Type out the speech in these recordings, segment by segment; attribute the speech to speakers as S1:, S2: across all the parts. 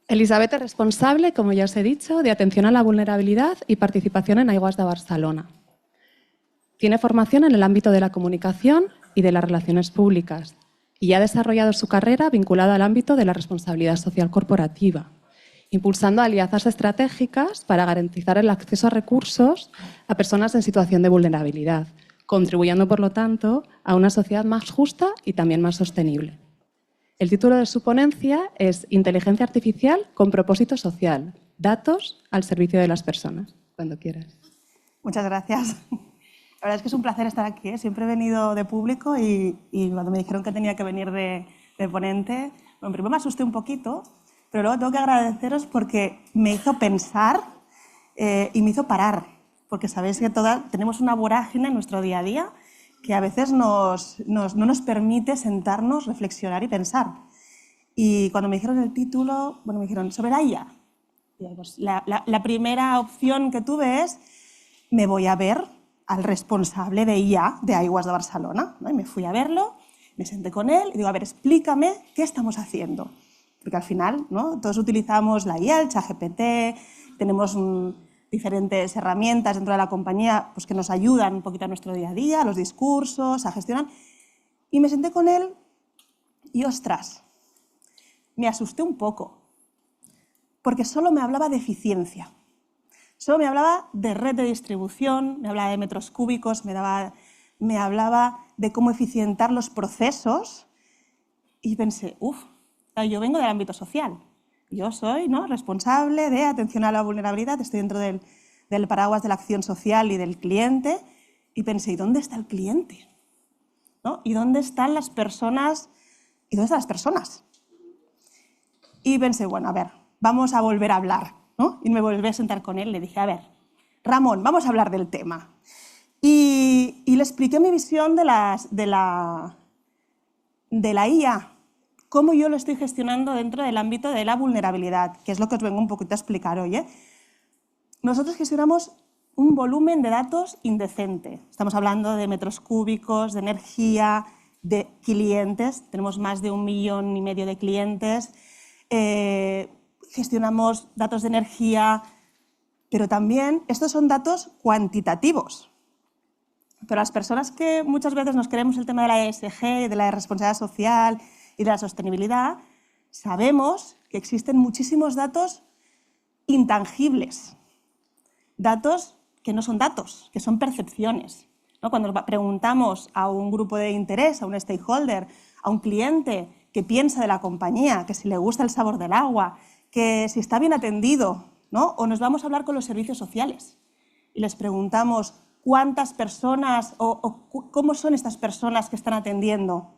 S1: Elisabet es responsable, como ya os he dicho, de atención a la vulnerabilidad y participación en Aigües de Barcelona. Tiene formación en el ámbito de la comunicación y de las relaciones públicas y ha desarrollado su carrera vinculada al ámbito de la responsabilidad social corporativa, impulsando alianzas estratégicas para garantizar el acceso a recursos a personas en situación de vulnerabilidad, contribuyendo, por lo tanto, a una sociedad más justa y también más sostenible. El título de su ponencia es Inteligencia Artificial con propósito social. Datos al servicio de las personas. Cuando quieras.
S2: Muchas gracias. La verdad es que es un placer estar aquí, ¿eh? Siempre he venido de público y cuando me dijeron que tenía que venir de ponente, bueno, primero me asusté un poquito, pero luego tengo que agradeceros porque me hizo pensar y me hizo parar. Porque sabéis que tenemos una vorágine en nuestro día a día que a veces no nos permite sentarnos, reflexionar y pensar. Y cuando me dijeron el título, bueno, me dijeron, sobre la IA. Pues la primera opción que tuve es, me voy a ver al responsable de IA de Aigües de Barcelona, ¿no? Y me fui a verlo, me senté con él y digo, a ver, explícame qué estamos haciendo. Porque al final, ¿no? Todos utilizamos la IA, el ChatGPT, tenemos diferentes herramientas dentro de la compañía pues, que nos ayudan un poquito a nuestro día a día, a los discursos, a gestionar. Y me senté con él y, ostras, me asusté un poco, porque solo me hablaba de eficiencia. Solo me hablaba de red de distribución, me hablaba de metros cúbicos, me hablaba de cómo eficientar los procesos. Y pensé, yo vengo del ámbito social. Yo soy, ¿no?, responsable de atención a la vulnerabilidad, estoy dentro del paraguas de la acción social y del cliente. Y pensé, ¿y dónde está el cliente? ¿No? ¿Y dónde están las personas? ¿Y dónde están las personas? Y pensé, bueno, a ver, vamos a volver a hablar, ¿no? Y me volví a sentar con él y le dije, a ver, Ramón, vamos a hablar del tema. Y le expliqué mi visión de la IA, cómo yo lo estoy gestionando dentro del ámbito de la vulnerabilidad, que es lo que os vengo un poquito a explicar hoy, ¿eh? Nosotros gestionamos un volumen de datos indecente. Estamos hablando de metros cúbicos, de energía, de clientes. Tenemos más de 1,5 millones de clientes. Gestionamos datos de energía, pero también estos son datos cuantitativos. Pero las personas que muchas veces nos creemos el tema de la ESG, de la responsabilidad social y de la sostenibilidad, sabemos que existen muchísimos datos intangibles, datos que no son datos, que son percepciones, ¿no? Cuando preguntamos a un grupo de interés, a un stakeholder, a un cliente que piensa de la compañía, que si le gusta el sabor del agua, que si está bien atendido, ¿no? O nos vamos a hablar con los servicios sociales y les preguntamos cuántas personas o cómo son estas personas que están atendiendo.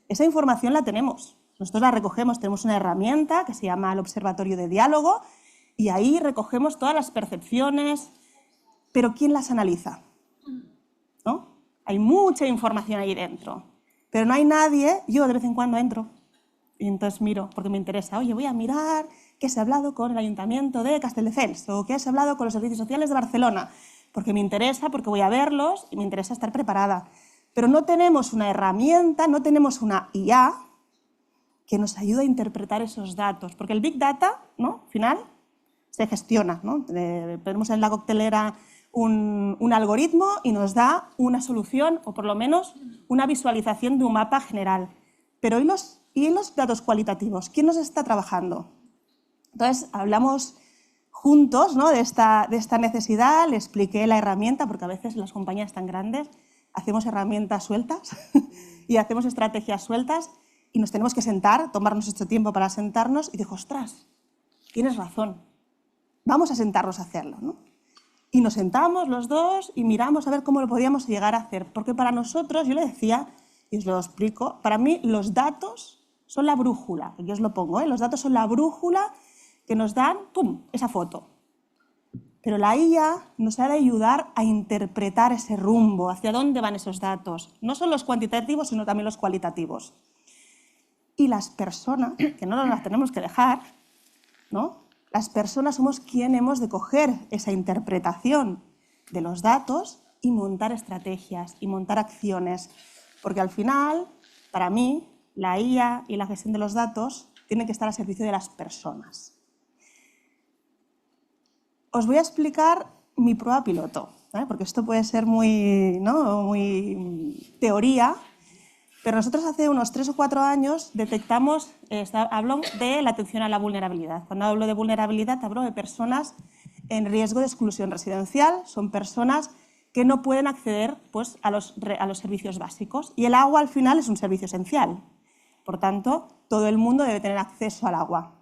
S2: Esa información la tenemos. Nosotros la recogemos, tenemos una herramienta que se llama el Observatorio de Diálogo y ahí recogemos todas las percepciones, pero ¿quién las analiza? ¿No? Hay mucha información ahí dentro, pero no hay nadie. Yo de vez en cuando entro y entonces miro porque me interesa. Oye, voy a mirar qué se ha hablado con el Ayuntamiento de Castelldefels o qué se ha hablado con los servicios sociales de Barcelona, porque me interesa, porque voy a verlos y me interesa estar preparada. Pero no tenemos una herramienta, no tenemos una IA que nos ayude a interpretar esos datos, porque el Big Data, ¿no?, al final se gestiona, ¿no? Ponemos en la coctelera un algoritmo y nos da una solución o por lo menos una visualización de un mapa general. Pero ¿y los datos cualitativos? ¿Quién nos está trabajando? Entonces hablamos juntos, ¿no?, de esta necesidad, le expliqué la herramienta, porque a veces en las compañías tan grandes hacemos herramientas sueltas y hacemos estrategias sueltas y nos tenemos que sentar, tomarnos este tiempo para sentarnos y dijo, ostras, tienes razón, vamos a sentarnos a hacerlo, ¿no? Y nos sentamos los dos y miramos a ver cómo lo podíamos llegar a hacer, porque para nosotros, yo le decía, y os lo explico, para mí los datos son la brújula, yo os lo pongo, ¿eh? Los datos son la brújula que nos dan, ¡pum!, esa foto. Pero la IA nos ha de ayudar a interpretar ese rumbo, hacia dónde van esos datos. No solo los cuantitativos, sino también los cualitativos. Y las personas, que no nos las tenemos que dejar, ¿no? Las personas somos quienes hemos de coger esa interpretación de los datos y montar estrategias y montar acciones. Porque al final, para mí, la IA y la gestión de los datos tienen que estar al servicio de las personas. os voy a explicar mi prueba piloto, ¿vale? Porque esto puede ser muy, ¿no? muy teoría, pero nosotros hace unos 3 o 4 años detectamos, hablo de la atención a la vulnerabilidad. Cuando hablo de vulnerabilidad hablo de personas en riesgo de exclusión residencial, son personas que no pueden acceder pues, a los servicios básicos. Y el agua al final es un servicio esencial. Por tanto, todo el mundo debe tener acceso al agua.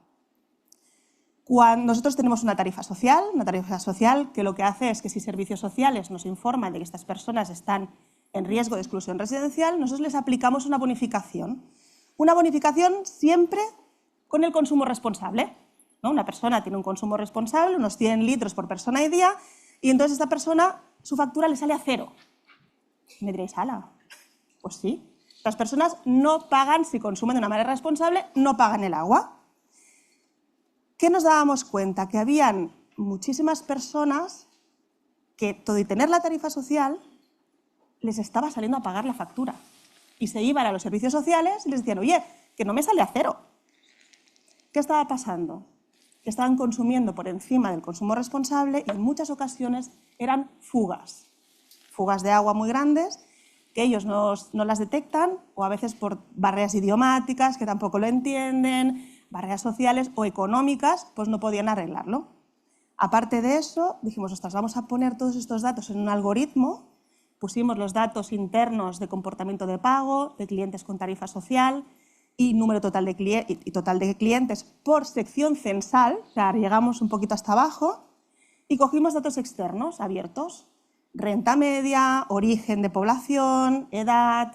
S2: Nosotros tenemos una tarifa social que lo que hace es que si servicios sociales nos informan de que estas personas están en riesgo de exclusión residencial, nosotros les aplicamos una bonificación. Una bonificación siempre con el consumo responsable, ¿no? Una persona tiene un consumo responsable, unos 100 litros por persona y día, y entonces esta persona, su factura le sale a 0. Y me diréis, ¡hala! Pues sí. Las personas no pagan, si consumen de una manera responsable, no pagan el agua. ¿Qué nos dábamos cuenta? Que habían muchísimas personas que, todo y tener la tarifa social, les estaba saliendo a pagar la factura. Y se iban a los servicios sociales y les decían, oye, que no me sale a 0. ¿Qué estaba pasando? Que estaban consumiendo por encima del consumo responsable y en muchas ocasiones eran fugas. Fugas de agua muy grandes que ellos no las detectan o a veces por barreras idiomáticas que tampoco lo entienden, barreras sociales o económicas, pues no podían arreglarlo. Aparte de eso, dijimos, ostras, vamos a poner todos estos datos en un algoritmo. Pusimos los datos internos de comportamiento de pago, de clientes con tarifa social y número total de clientes por sección censal, o sea, llegamos un poquito hasta abajo, y cogimos datos externos abiertos, renta media, origen de población, edad,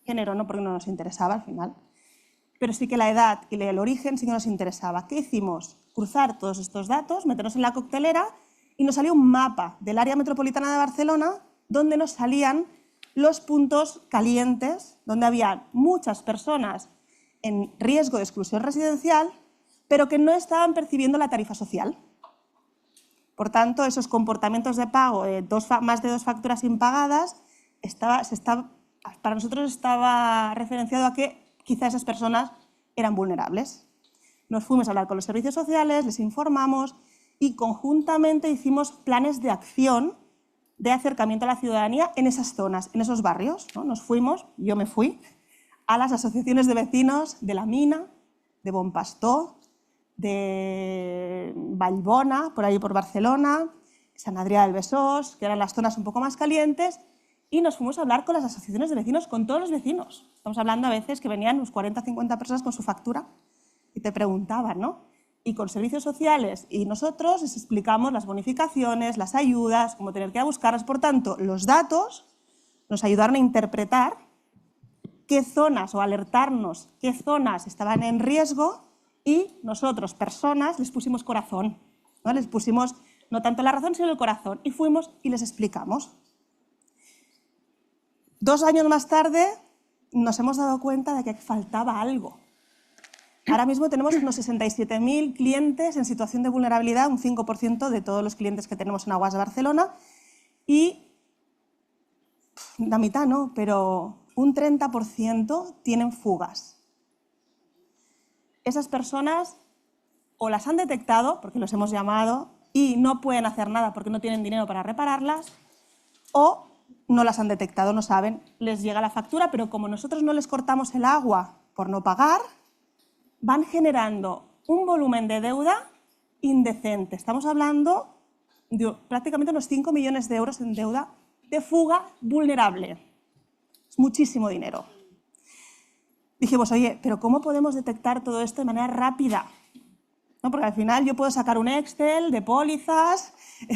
S2: género no, porque no nos interesaba al final, pero sí que la edad y el origen sí que nos interesaba. ¿Qué hicimos? Cruzar todos estos datos, meternos en la coctelera y nos salió un mapa del área metropolitana de Barcelona donde nos salían los puntos calientes, donde había muchas personas en riesgo de exclusión residencial, pero que no estaban percibiendo la tarifa social. Por tanto, esos comportamientos de pago, más de 2 facturas impagadas, para nosotros estaba referenciado a que quizás esas personas eran vulnerables. Nos fuimos a hablar con los servicios sociales, les informamos y conjuntamente hicimos planes de acción de acercamiento a la ciudadanía en esas zonas, en esos barrios, ¿no? Yo me fui a las asociaciones de vecinos de La Mina, de Bon Pastor, de Vallbona, por ahí por Barcelona, Sant Adrià del Besòs, que eran las zonas un poco más calientes, y nos fuimos a hablar con las asociaciones de vecinos, con todos los vecinos. Estamos hablando a veces que venían unos 40 o 50 personas con su factura y te preguntaban, ¿no? Y con servicios sociales y nosotros les explicamos las bonificaciones, las ayudas, cómo tener que ir a buscarlas. Por tanto, los datos nos ayudaron a interpretar qué zonas o alertarnos qué zonas estaban en riesgo y nosotros, personas, les pusimos corazón, ¿no? Les pusimos no tanto la razón, sino el corazón y fuimos y les explicamos. 2 años más tarde nos hemos dado cuenta de que faltaba algo. Ahora mismo tenemos unos 67.000 clientes en situación de vulnerabilidad, un 5% de todos los clientes que tenemos en Aguas de Barcelona y la mitad no, pero un 30% tienen fugas. Esas personas o las han detectado, porque los hemos llamado, y no pueden hacer nada porque no tienen dinero para repararlas, o no las han detectado, no saben, les llega la factura, pero como nosotros no les cortamos el agua por no pagar, van generando un volumen de deuda indecente. Estamos hablando de prácticamente unos 5 millones de euros en deuda de fuga vulnerable. Es muchísimo dinero. Dijimos, oye, pero ¿cómo podemos detectar todo esto de manera rápida? ¿No? Porque al final yo puedo sacar un Excel de pólizas,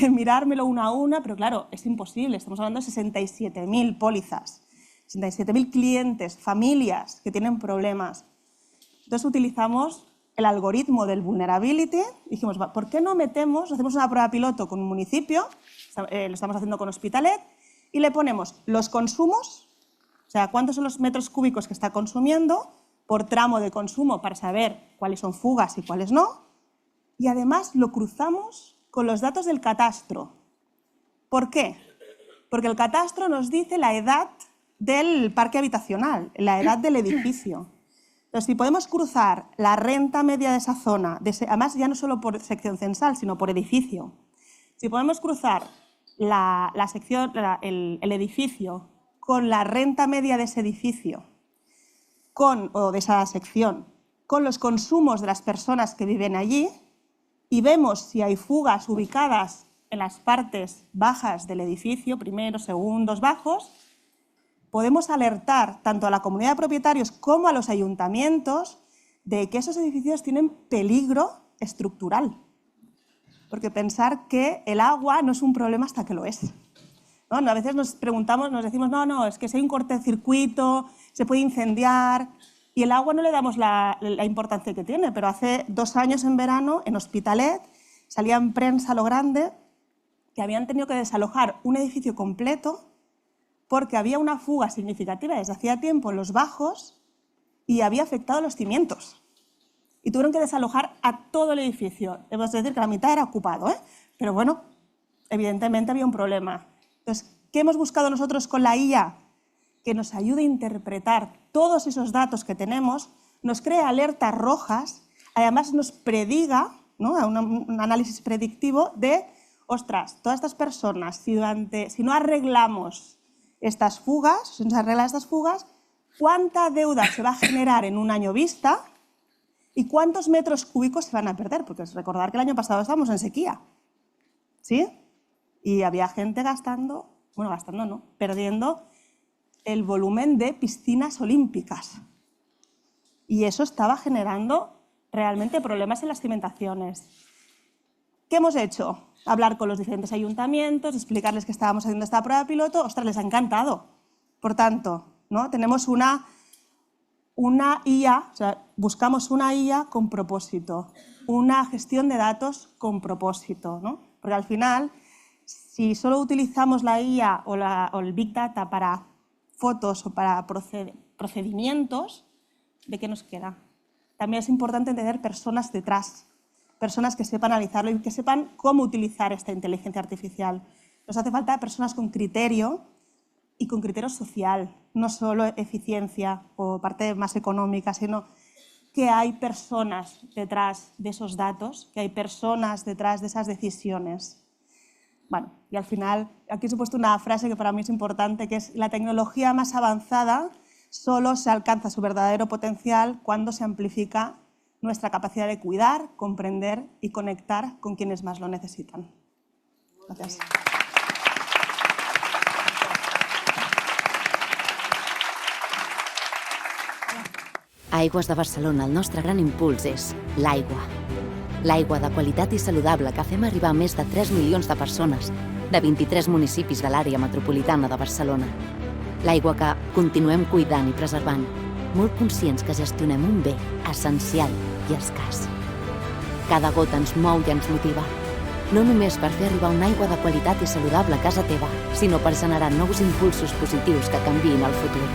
S2: mirármelo una a una, pero claro, es imposible. Estamos hablando de 67.000 pólizas, 67.000 clientes, familias que tienen problemas. Entonces utilizamos el algoritmo del vulnerability. Dijimos, ¿por qué no hacemos una prueba piloto con un municipio, lo estamos haciendo con Hospitalet, y le ponemos los consumos, o sea, cuántos son los metros cúbicos que está consumiendo por tramo de consumo para saber cuáles son fugas y cuáles no, y además lo cruzamos con los datos del catastro. ¿Por qué? Porque el catastro nos dice la edad del parque habitacional, la edad del edificio. Entonces, si podemos cruzar la renta media de esa zona, además ya no solo por sección censal, sino por edificio, Si podemos cruzar el edificio con la renta media de ese edificio o de esa sección, con los consumos de las personas que viven allí, y vemos si hay fugas ubicadas en las partes bajas del edificio, primeros, segundos, bajos, podemos alertar tanto a la comunidad de propietarios como a los ayuntamientos de que esos edificios tienen peligro estructural. Porque pensar que el agua no es un problema hasta que lo es, ¿no? A veces nos preguntamos, nos decimos, no, es que si hay un cortocircuito, se puede incendiar, y el agua no le damos la importancia que tiene, pero hace 2 años en verano, en Hospitalet, salía en prensa lo grande que habían tenido que desalojar un edificio completo porque había una fuga significativa desde hacía tiempo en los bajos y había afectado los cimientos. Y tuvieron que desalojar a todo el edificio. Debo decir que la mitad era ocupado, pero bueno, evidentemente había un problema. Entonces, ¿qué hemos buscado nosotros con la IA? Que nos ayude a interpretar todos esos datos que tenemos, nos cree alertas rojas, además nos prediga, ¿no? Un análisis predictivo de, ostras, todas estas personas, si no arreglamos estas fugas, si no se arreglan estas fugas, ¿cuánta deuda se va a generar en un año vista? ¿Y cuántos metros cúbicos se van a perder? Porque recordar que el año pasado estábamos en sequía, ¿sí? Y había gente perdiendo el volumen de piscinas olímpicas. Y eso estaba generando realmente problemas en las cimentaciones. ¿Qué hemos hecho? Hablar con los diferentes ayuntamientos, explicarles que estábamos haciendo esta prueba piloto. ¡Ostras, les ha encantado! Por tanto, ¿no? Tenemos una IA, o sea, buscamos una IA con propósito, una gestión de datos con propósito, ¿no? Porque al final, si solo utilizamos la IA o el Big Data para fotos o para procedimientos, ¿de qué nos queda? También es importante tener personas detrás, personas que sepan analizarlo y que sepan cómo utilizar esta inteligencia artificial. Nos hace falta personas con criterio y con criterio social, no solo eficiencia o parte más económica, sino que hay personas detrás de esos datos, que hay personas detrás de esas decisiones. Bueno, y al final, aquí os he puesto una frase que para mí es importante, que es: la tecnología más avanzada solo se alcanza su verdadero potencial cuando se amplifica nuestra capacidad de cuidar, comprender y conectar con quienes más lo necesitan. Gracias.
S3: A Aigües de Barcelona el nostre gran impuls és l'aigua. L'aigua de qualitat i saludable que fem arribar a més de 3 milions de persones de 23 municipis de l'àrea metropolitana de Barcelona. L'aigua que continuem cuidant i preservant, molt conscients que gestionem un bé essencial i escàs. Cada gota ens mou i ens motiva, no només per fer arribar una aigua de qualitat i saludable a casa teva, sinó per generar nous impulsos positius que canviïn el futur.